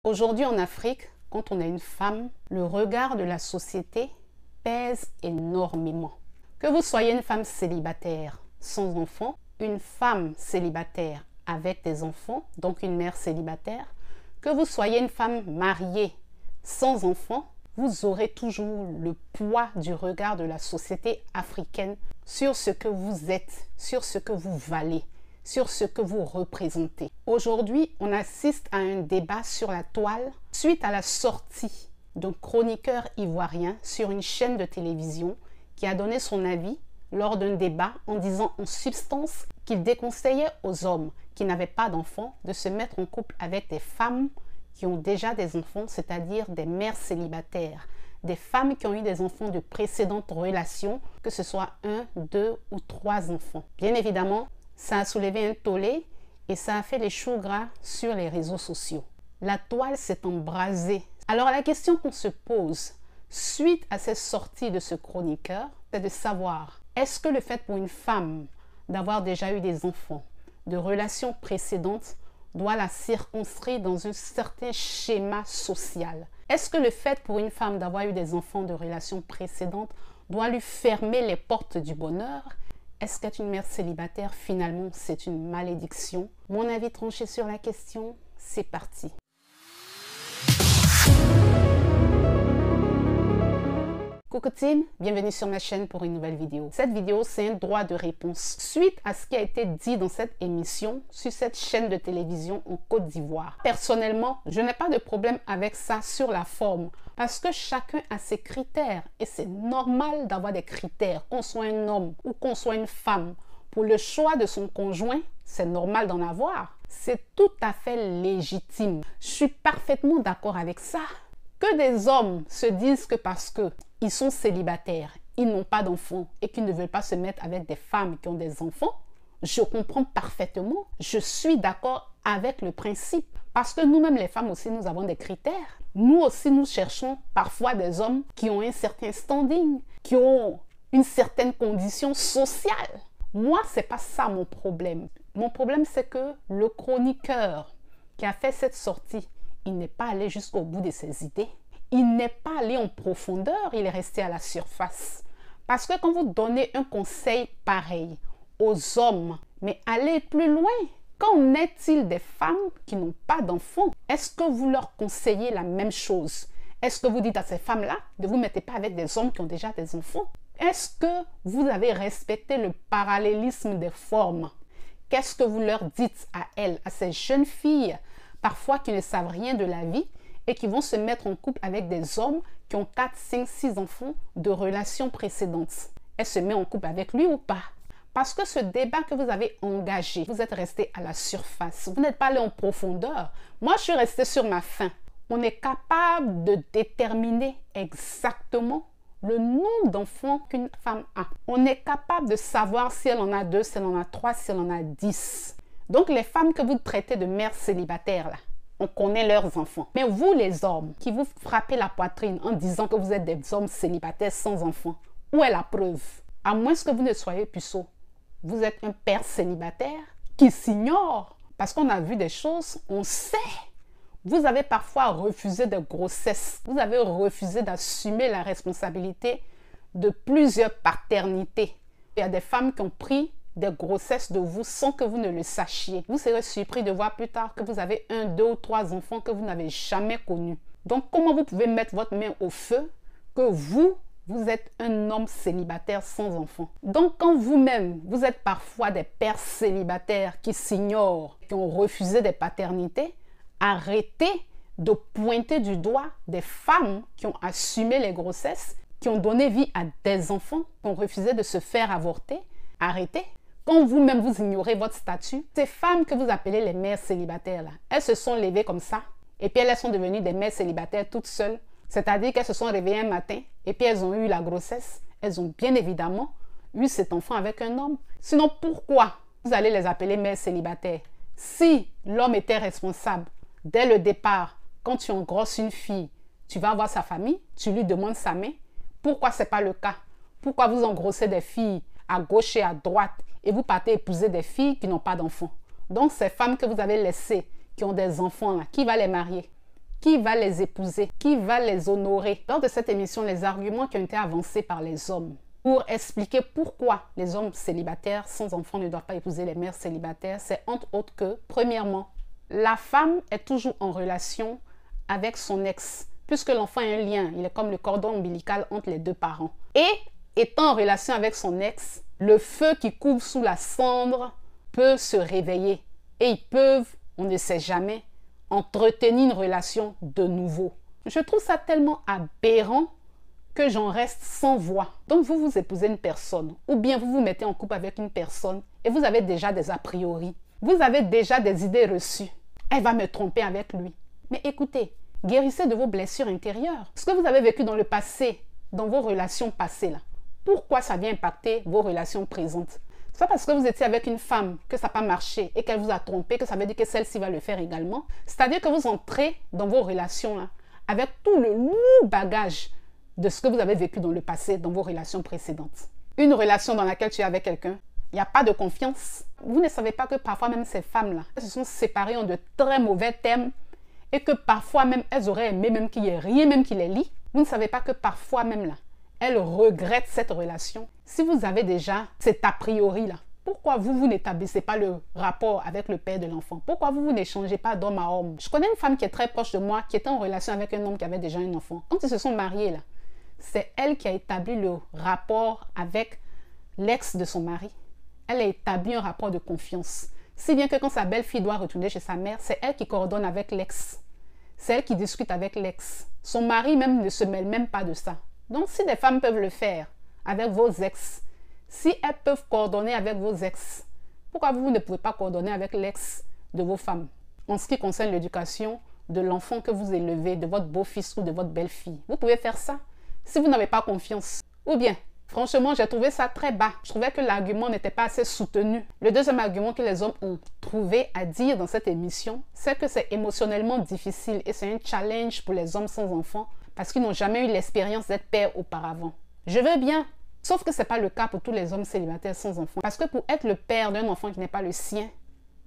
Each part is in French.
Aujourd'hui en Afrique, quand on est une femme, le regard de la société pèse énormément. Que vous soyez une femme célibataire sans enfant, une femme célibataire avec des enfants, donc une mère célibataire, que vous soyez une femme mariée sans enfant, vous aurez toujours le poids du regard de la société africaine sur ce que vous êtes, sur ce que vous valez, sur ce que vous représentez. Aujourd'hui, on assiste à un débat sur la toile suite à la sortie d'un chroniqueur ivoirien sur une chaîne de télévision qui a donné son avis lors d'un débat en disant en substance qu'il déconseillait aux hommes qui n'avaient pas d'enfants de se mettre en couple avec des femmes qui ont déjà des enfants, c'est-à-dire des mères célibataires, des femmes qui ont eu des enfants de précédentes relations, que ce soit 1, 2 ou 3 enfants. Bien évidemment, ça a soulevé un tollé et ça a fait les choux gras sur les réseaux sociaux. La toile s'est embrasée. Alors la question qu'on se pose suite à cette sortie de ce chroniqueur, c'est de savoir, est-ce que le fait pour une femme d'avoir déjà eu des enfants de relations précédentes doit la circonscrire dans un certain schéma social? Est-ce que le fait pour une femme d'avoir eu des enfants de relations précédentes doit lui fermer les portes du bonheur? Est-ce qu'être une mère célibataire, finalement, c'est une malédiction? Mon avis tranché sur la question, c'est parti. Coucou team, bienvenue sur ma chaîne pour une nouvelle vidéo. Cette vidéo, c'est un droit de réponse suite à ce qui a été dit dans cette émission sur cette chaîne de télévision en Côte d'Ivoire. Personnellement, je n'ai pas de problème avec ça sur la forme parce que chacun a ses critères et c'est normal d'avoir des critères, qu'on soit un homme ou qu'on soit une femme. Pour le choix de son conjoint, c'est normal d'en avoir. C'est tout à fait légitime. Je suis parfaitement d'accord avec ça. Que des hommes se disent que parce qu'ils sont célibataires, ils n'ont pas d'enfants et qu'ils ne veulent pas se mettre avec des femmes qui ont des enfants, je comprends parfaitement. Je suis d'accord avec le principe. Parce que nous-mêmes, les femmes aussi, nous avons des critères. Nous aussi, nous cherchons parfois des hommes qui ont un certain standing, qui ont une certaine condition sociale. Moi, ce n'est pas ça mon problème. Mon problème, c'est que le chroniqueur qui a fait cette sortie, il n'est pas allé jusqu'au bout de ses idées. Il n'est pas allé en profondeur, il est resté à la surface. Parce que quand vous donnez un conseil pareil aux hommes, mais allez plus loin, qu'en est-il des femmes qui n'ont pas d'enfants? Est-ce que vous leur conseillez la même chose? Est-ce que vous dites à ces femmes-là, ne vous mettez pas avec des hommes qui ont déjà des enfants? Est-ce que vous avez respecté le parallélisme des formes? Qu'est-ce que vous leur dites à elles, à ces jeunes filles parfois qui ne savent rien de la vie et qui vont se mettre en couple avec des hommes qui ont 4, 5, 6 enfants de relations précédentes? Elle se met en couple avec lui ou pas? Parce que ce débat que vous avez engagé, vous êtes resté à la surface. Vous n'êtes pas allé en profondeur. Moi, je suis restée sur ma faim. On est capable de déterminer exactement le nombre d'enfants qu'une femme a. On est capable de savoir si elle en a 2, si elle en a 3, si elle en a 10. Donc, les femmes que vous traitez de mères célibataires, là, on connaît leurs enfants. Mais vous, les hommes, qui vous frappez la poitrine en disant que vous êtes des hommes célibataires sans enfants, où est la preuve? À moins que vous ne soyez puceau, vous êtes un père célibataire qui s'ignore. Parce qu'on a vu des choses, on sait. Vous avez parfois refusé de grossesse. Vous avez refusé d'assumer la responsabilité de plusieurs paternités. Il y a des femmes qui ont pris des grossesses de vous sans que vous ne le sachiez. Vous serez surpris de voir plus tard que vous avez 1, 2 ou 3 enfants que vous n'avez jamais connus. Donc, comment vous pouvez mettre votre main au feu que vous êtes un homme célibataire sans enfants? Donc, quand vous-même, vous êtes parfois des pères célibataires qui s'ignorent, qui ont refusé des paternités, arrêtez de pointer du doigt des femmes qui ont assumé les grossesses, qui ont donné vie à des enfants, qui ont refusé de se faire avorter. Arrêtez. Quand vous-même vous ignorez votre statut, ces femmes que vous appelez les mères célibataires, là, elles se sont levées comme ça et puis elles sont devenues des mères célibataires toutes seules. C'est-à-dire qu'elles se sont réveillées un matin et puis elles ont eu la grossesse. Elles ont bien évidemment eu cet enfant avec un homme. Sinon, pourquoi vous allez les appeler mères célibataires? Si l'homme était responsable dès le départ, quand tu engrosses une fille, tu vas voir sa famille, tu lui demandes sa main. Pourquoi ce n'est pas le cas? Pourquoi vous engrossez des filles à gauche et à droite et vous partez épouser des filles qui n'ont pas d'enfants? Donc, ces femmes que vous avez laissées, qui ont des enfants, là, qui va les marier? Qui va les épouser? Qui va les honorer? Lors de cette émission, les arguments qui ont été avancés par les hommes pour expliquer pourquoi les hommes célibataires sans enfants ne doivent pas épouser les mères célibataires, c'est entre autres que, premièrement, la femme est toujours en relation avec son ex, puisque l'enfant a un lien, il est comme le cordon ombilical entre les deux parents. Et étant en relation avec son ex, le feu qui couvre sous la cendre peut se réveiller et ils peuvent, on ne sait jamais, entretenir une relation de nouveau. Je trouve ça tellement aberrant que j'en reste sans voix. Donc vous épousez une personne ou bien vous vous mettez en couple avec une personne et vous avez déjà des a priori. Vous avez déjà des idées reçues. Elle va me tromper avec lui. Mais écoutez, guérissez de vos blessures intérieures. Ce que vous avez vécu dans le passé, dans vos relations passées là, pourquoi ça vient impacter vos relations présentes? C'est pas parce que vous étiez avec une femme que ça n'a pas marché et qu'elle vous a trompé que ça veut dire que celle-ci va le faire également. C'est-à-dire que vous entrez dans vos relations là avec tout le lourd bagage de ce que vous avez vécu dans le passé, dans vos relations précédentes. Une relation dans laquelle tu es avec quelqu'un, il n'y a pas de confiance. Vous ne savez pas que parfois même ces femmes-là, elles se sont séparées en de très mauvais termes et que parfois même elles auraient aimé même qu'il n'y ait rien même qui les lie. Vous ne savez pas que parfois même là, elles regrettent cette relation. Si vous avez déjà cet a priori là, pourquoi vous n'établissez pas le rapport avec le père de l'enfant? Pourquoi vous n'échangez pas d'homme à homme? Je connais une femme qui est très proche de moi, qui était en relation avec un homme qui avait déjà un enfant. Quand ils se sont mariés là, c'est elle qui a établi le rapport avec l'ex de son mari. Elle a établi un rapport de confiance. Si bien que quand sa belle-fille doit retourner chez sa mère, c'est elle qui coordonne avec l'ex. C'est elle qui discute avec l'ex. Son mari même ne se mêle même pas de ça. Donc si des femmes peuvent le faire avec vos ex, si elles peuvent coordonner avec vos ex, pourquoi vous ne pouvez pas coordonner avec l'ex de vos femmes? En ce qui concerne l'éducation de l'enfant que vous élevez, de votre beau-fils ou de votre belle-fille, vous pouvez faire ça si vous n'avez pas confiance. Ou bien, franchement, j'ai trouvé ça très bas. Je trouvais que l'argument n'était pas assez soutenu. Le deuxième argument que les hommes ont trouvé à dire dans cette émission, c'est que c'est émotionnellement difficile et c'est un challenge pour les hommes sans enfants parce qu'ils n'ont jamais eu l'expérience d'être père auparavant. Je veux bien, sauf que ce n'est pas le cas pour tous les hommes célibataires sans enfants. Parce que pour être le père d'un enfant qui n'est pas le sien,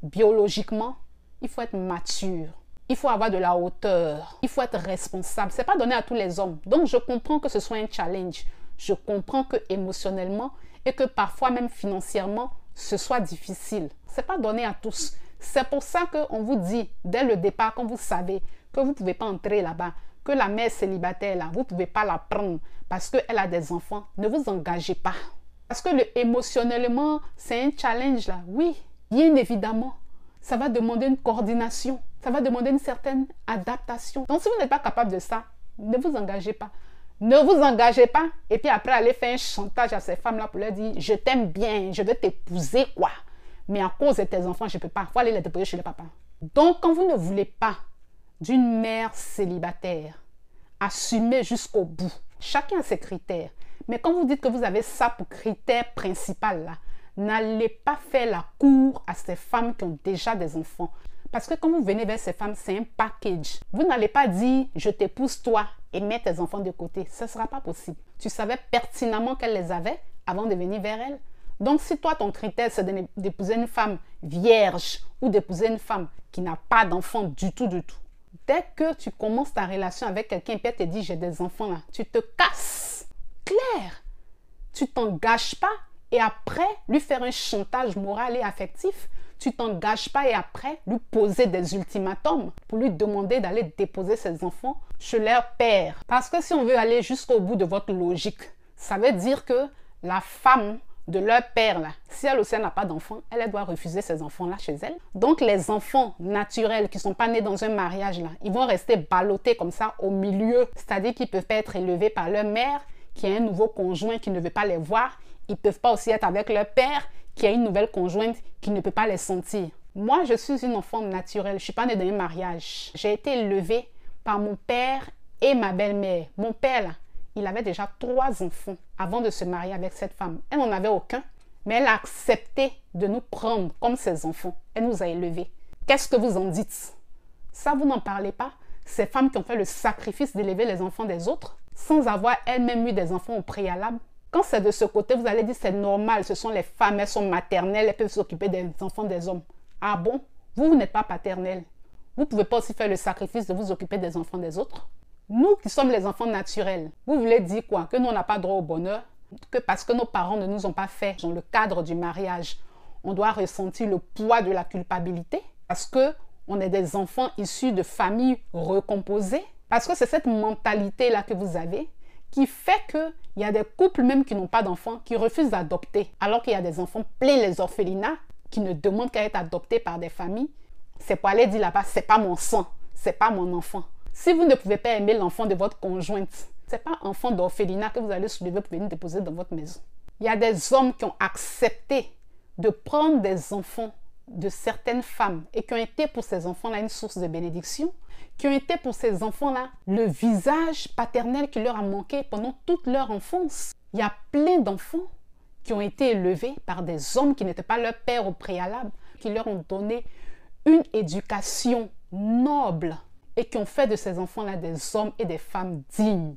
biologiquement, il faut être mature. Il faut avoir de la hauteur. Il faut être responsable. Ce n'est pas donné à tous les hommes. Donc, je comprends que ce soit un challenge. Je comprends que émotionnellement et que parfois même financièrement, ce soit difficile. Ce n'est pas donné à tous. C'est pour ça qu'on vous dit, dès le départ, quand vous savez que vous ne pouvez pas entrer là-bas, que la mère célibataire, là, vous ne pouvez pas la prendre parce qu'elle a des enfants, ne vous engagez pas. Parce que émotionnellement, c'est un challenge là. Oui, bien évidemment. Ça va demander une coordination. Ça va demander une certaine adaptation. Donc, si vous n'êtes pas capable de ça, ne vous engagez pas. Ne vous engagez pas et puis après, allez faire un chantage à ces femmes-là pour leur dire « Je t'aime bien, je veux t'épouser, quoi. Mais à cause de tes enfants, je ne peux pas. Il faut aller les déposer chez le papa. » Donc, quand vous ne voulez pas d'une mère célibataire, assumez jusqu'au bout. Chacun a ses critères. Mais quand vous dites que vous avez ça pour critère principal, là, n'allez pas faire la cour à ces femmes qui ont déjà des enfants. Parce que quand vous venez vers ces femmes, c'est un package. Vous n'allez pas dire « je t'épouse toi » et mets tes enfants de côté. Ce ne sera pas possible. Tu savais pertinemment qu'elle les avait avant de venir vers elle. Donc si toi, ton critère, c'est d'épouser une femme vierge ou d'épouser une femme qui n'a pas d'enfants du tout, dès que tu commences ta relation avec quelqu'un et elle te dit « j'ai des enfants là », tu te casses. Clair. Tu t'engages pas et après lui faire un chantage moral et affectif. Tu t'engages pas et après lui poser des ultimatums pour lui demander d'aller déposer ses enfants chez leur père. Parce que si on veut aller jusqu'au bout de votre logique, ça veut dire que la femme de leur père, là, si elle aussi n'a pas d'enfants, elle doit refuser ces enfants-là chez elle. Donc les enfants naturels qui ne sont pas nés dans un mariage, là, ils vont rester ballottés comme ça au milieu. C'est-à-dire qu'ils ne peuvent pas être élevés par leur mère, qui a un nouveau conjoint qui ne veut pas les voir. Ils ne peuvent pas aussi être avec leur père, qui a une nouvelle conjointe qui ne peut pas les sentir. Moi, je suis une enfant naturelle. Je ne suis pas née dans un mariage. J'ai été élevée par mon père et ma belle-mère. Mon père, là, il avait déjà 3 enfants avant de se marier avec cette femme. Elle n'en avait aucun, mais elle a accepté de nous prendre comme ses enfants. Elle nous a élevés. Qu'est-ce que vous en dites? Ça, vous n'en parlez pas. Ces femmes qui ont fait le sacrifice d'élever les enfants des autres, sans avoir elles-mêmes eu des enfants au préalable. Quand c'est de ce côté, vous allez dire c'est normal, ce sont les femmes, elles sont maternelles, elles peuvent s'occuper des enfants des hommes. Ah bon? Vous n'êtes pas paternelle. vous ne pouvez pas aussi faire le sacrifice de vous occuper des enfants des autres? Nous qui sommes les enfants naturels, vous voulez dire quoi? Que nous, on n'a pas droit au bonheur? Que parce que nos parents ne nous ont pas fait dans le cadre du mariage, on doit ressentir le poids de la culpabilité? Parce qu'on est des enfants issus de familles recomposées? Parce que c'est cette mentalité-là que vous avez qui fait qu'il y a des couples même qui n'ont pas d'enfants, qui refusent d'adopter, alors qu'il y a des enfants pleins les orphelinats qui ne demandent qu'à être adoptés par des familles. C'est pour aller dire là-bas, c'est pas mon sang, c'est pas mon enfant. Si vous ne pouvez pas aimer l'enfant de votre conjointe, c'est pas enfant d'orphelinat que vous allez soulever pour venir déposer dans votre maison. Il y a des hommes qui ont accepté de prendre des enfants de certaines femmes et qui ont été pour ces enfants-là une source de bénédiction, qui ont été pour ces enfants-là le visage paternel qui leur a manqué pendant toute leur enfance. Il y a plein d'enfants qui ont été élevés par des hommes qui n'étaient pas leur père au préalable, qui leur ont donné une éducation noble et qui ont fait de ces enfants-là des hommes et des femmes dignes.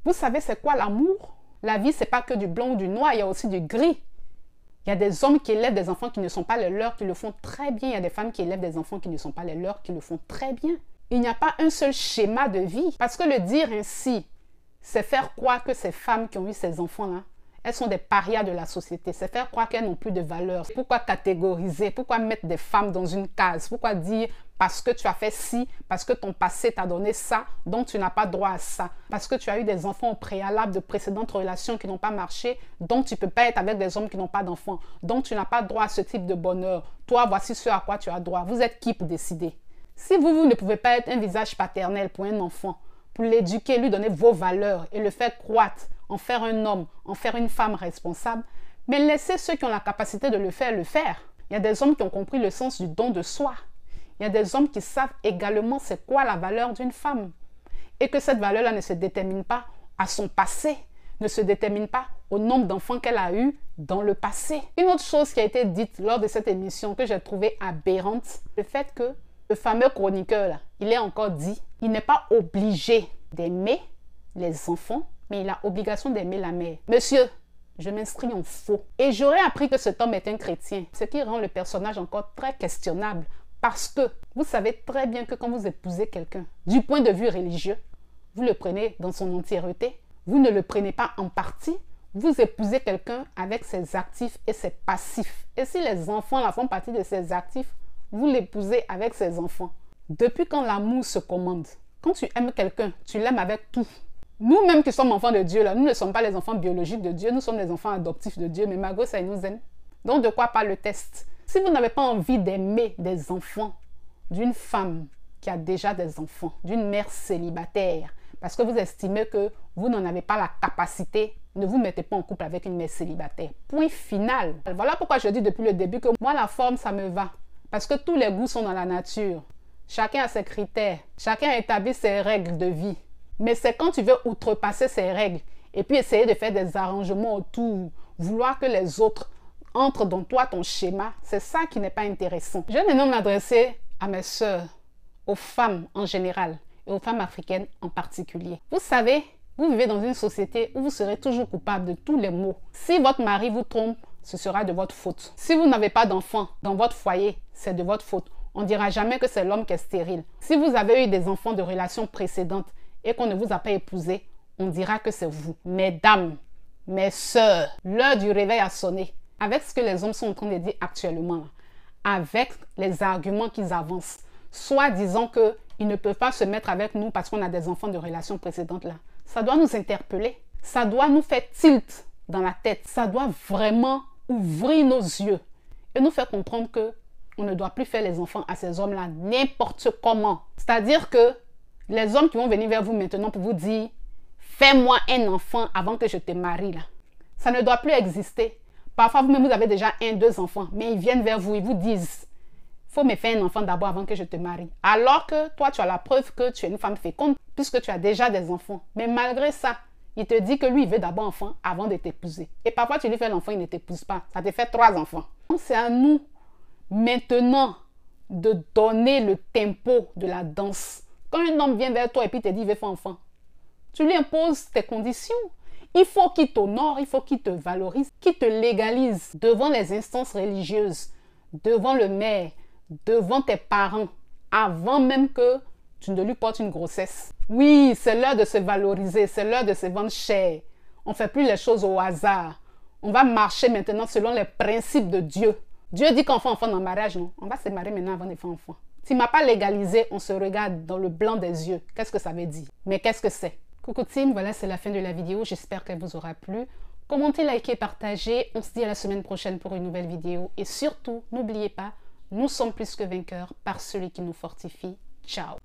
Vous savez c'est quoi l'amour? La vie, c'est pas que du blanc ou du noir, il y a aussi du gris. Il y a des hommes qui élèvent des enfants qui ne sont pas les leurs, qui le font très bien. Il y a des femmes qui élèvent des enfants qui ne sont pas les leurs, qui le font très bien. Il n'y a pas un seul schéma de vie. Parce que le dire ainsi, c'est faire croire que ces femmes qui ont eu ces enfants-là, elles sont des parias de la société. C'est faire croire qu'elles n'ont plus de valeur. Pourquoi catégoriser? Pourquoi mettre des femmes dans une case? Pourquoi dire parce que tu as fait ci, parce que ton passé t'a donné ça, donc tu n'as pas droit à ça? Parce que tu as eu des enfants au préalable de précédentes relations qui n'ont pas marché, donc tu ne peux pas être avec des hommes qui n'ont pas d'enfants. Donc tu n'as pas droit à ce type de bonheur. Toi, voici ce à quoi tu as droit. Vous êtes qui pour décider? Si vous ne pouvez pas être un visage paternel pour un enfant, pour l'éduquer, lui donner vos valeurs et le faire croître, en faire un homme, en faire une femme responsable, mais laissez ceux qui ont la capacité de le faire, le faire. Il y a des hommes qui ont compris le sens du don de soi. Il y a des hommes qui savent également c'est quoi la valeur d'une femme. Et que cette valeur-là ne se détermine pas à son passé, ne se détermine pas au nombre d'enfants qu'elle a eu dans le passé. Une autre chose qui a été dite lors de cette émission que j'ai trouvée aberrante, le fait que le fameux chroniqueur, là, il est encore dit, il n'est pas obligé d'aimer les enfants, mais il a obligation d'aimer la mère. Monsieur, je m'inscris en faux. Et j'aurais appris que cet homme est un chrétien, ce qui rend le personnage encore très questionnable. Parce que vous savez très bien que quand vous épousez quelqu'un, du point de vue religieux, vous le prenez dans son entièreté, vous ne le prenez pas en partie, vous épousez quelqu'un avec ses actifs et ses passifs. Et si les enfants là, font partie de ses actifs, vous l'épousez avec ses enfants. Depuis quand l'amour se commande? Quand tu aimes quelqu'un, tu l'aimes avec tout. Nous-mêmes qui sommes enfants de Dieu, là, nous ne sommes pas les enfants biologiques de Dieu, nous sommes les enfants adoptifs de Dieu, mais malgré ça, il nous aime. Donc, de quoi parle le test? Si vous n'avez pas envie d'aimer des enfants d'une femme qui a déjà des enfants, d'une mère célibataire, parce que vous estimez que vous n'en avez pas la capacité, ne vous mettez pas en couple avec une mère célibataire. Point final. Voilà pourquoi je dis depuis le début que moi, la forme, ça me va. Parce que tous les goûts sont dans la nature. Chacun a ses critères. Chacun a établi ses règles de vie. Mais c'est quand tu veux outrepasser ces règles et puis essayer de faire des arrangements autour, vouloir que les autres entrent dans toi, ton schéma, c'est ça qui n'est pas intéressant. Je vais maintenant m'adresser à mes sœurs, aux femmes en général et aux femmes africaines en particulier. Vous savez, vous vivez dans une société où vous serez toujours coupable de tous les maux. Si votre mari vous trompe, ce sera de votre faute. Si vous n'avez pas d'enfants dans votre foyer, c'est de votre faute. On ne dira jamais que c'est l'homme qui est stérile. Si vous avez eu des enfants de relations précédentes et qu'on ne vous a pas épousé, on dira que c'est vous. Mesdames, mes sœurs, l'heure du réveil a sonné. Avec ce que les hommes sont en train de dire actuellement, avec les arguments qu'ils avancent, soit disant qu'ils ne peuvent pas se mettre avec nous parce qu'on a des enfants de relations précédentes là, ça doit nous interpeller. Ça doit nous faire tilt dans la tête. Ça doit vraiment ouvrir nos yeux et nous faire comprendre que on ne doit plus faire les enfants à ces hommes-là n'importe comment. C'est-à-dire que les hommes qui vont venir vers vous maintenant pour vous dire « Fais-moi un enfant avant que je te marie » là. Ça ne doit plus exister. Parfois, vous-même, vous avez déjà 1, 2 enfants, mais ils viennent vers vous, ils vous disent « Faut me faire un enfant d'abord avant que je te marie. » Alors que toi, tu as la preuve que tu es une femme féconde puisque tu as déjà des enfants. Mais malgré ça, il te dit que lui, il veut d'abord un enfant avant de t'épouser. Et parfois, tu lui fais l'enfant, il ne t'épouse pas. Ça te fait 3 enfants. Donc, c'est à nous maintenant de donner le tempo de la danse. Quand un homme vient vers toi et puis te dit « il veut faire enfant », tu lui imposes tes conditions. Il faut qu'il t'honore, il faut qu'il te valorise, qu'il te légalise devant les instances religieuses, devant le maire, devant tes parents. avant même que tu ne lui portes une grossesse. Oui, c'est l'heure de se valoriser, c'est l'heure de se vendre cher. On ne fait plus les choses au hasard. On va marcher maintenant selon les principes de Dieu. Dieu dit qu'on fait enfant dans le mariage, non? On va se marier maintenant avant de faire enfant. Tu ne m'as pas légalisé, on se regarde dans le blanc des yeux. Qu'est-ce que ça veut dire? Mais qu'est-ce que c'est? Coucou team, voilà, c'est la fin de la vidéo. J'espère qu'elle vous aura plu. Commentez, likez, partagez. On se dit à la semaine prochaine pour une nouvelle vidéo. Et surtout, n'oubliez pas, nous sommes plus que vainqueurs par celui qui nous fortifie. Ciao!